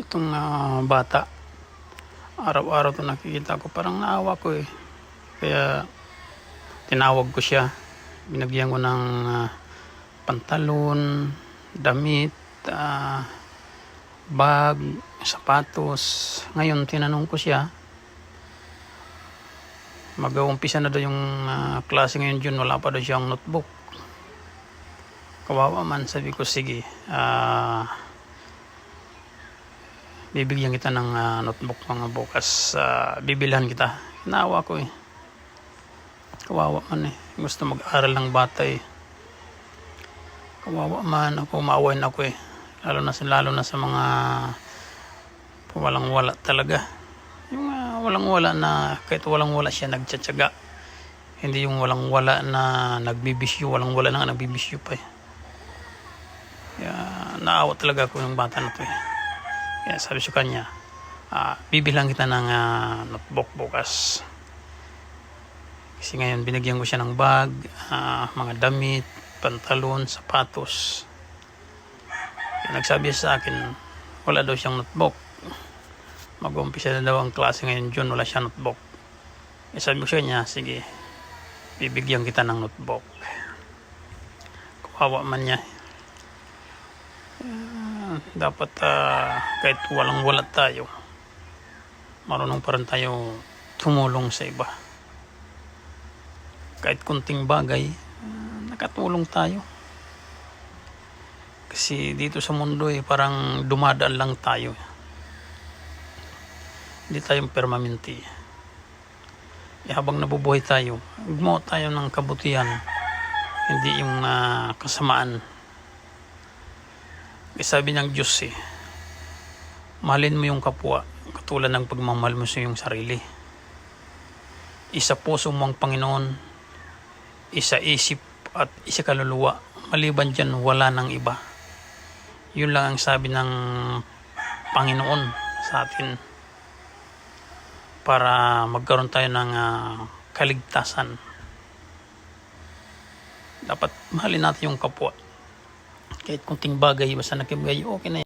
Itong bata, araw-araw to nakikita ko, parang naawa ko eh. Kaya tinawag ko siya, binagyan ko ng pantalon, damit, bag, sapatos. Ngayon tinanong ko siya, mag-uumpisa na daw yung klase ngayon June, wala pa daw siyang notebook. Kawawa man, sabi ko sige, bibigyan kita ng notebook mga bukas, bibilhan kita. Naawa ko eh, kawawa man eh, gusto mag-aral ng bata eh. Kawawa man ako, maawain ako eh, lalo na sa mga walang wala talaga. Yung walang wala na kahit walang wala siya nagtsatsaga, hindi yung walang wala na nagbibisyo, walang wala na nagbibisyo pa eh. Kaya naawa talaga ako yung bata na to eh. Kaya sabi sa kanya, bibilang kita ng notebook bukas. Kasi ngayon binigyan ko siya ng bag, mga damit, pantalon, sapatos. Kaya nagsabi sa akin, wala daw siyang notebook. Mag-umpisa na daw ang klase ngayon June, wala siyang notebook. Kaya sabi ko sa kanya, sige, bibigyan kita ng notebook. Kawawa man niya. Dapat kahit walang wala tayo, marunong pa rin tayo tumulong sa iba. Kahit kunting bagay, nakatulong tayo. Kasi dito sa mundo eh, parang dumadaan lang tayo. Hindi tayo permanente. Habang nabubuhay tayo, gumawa tayo ng kabutihan, hindi yung kasamaan. Sabi ng Diyos eh, mahalin mo yung kapwa katulad ng pagmamahal mo sa iyong sarili. Isa puso mo ang Panginoon, isa isip at isa kaluluwa. Maliban dyan, wala nang iba. Yun lang ang sabi ng Panginoon sa atin para magkaroon tayo ng kaligtasan. Dapat mahalin natin yung kapwa. Kahit kunting bagay, basta nakibigay, okay na yan.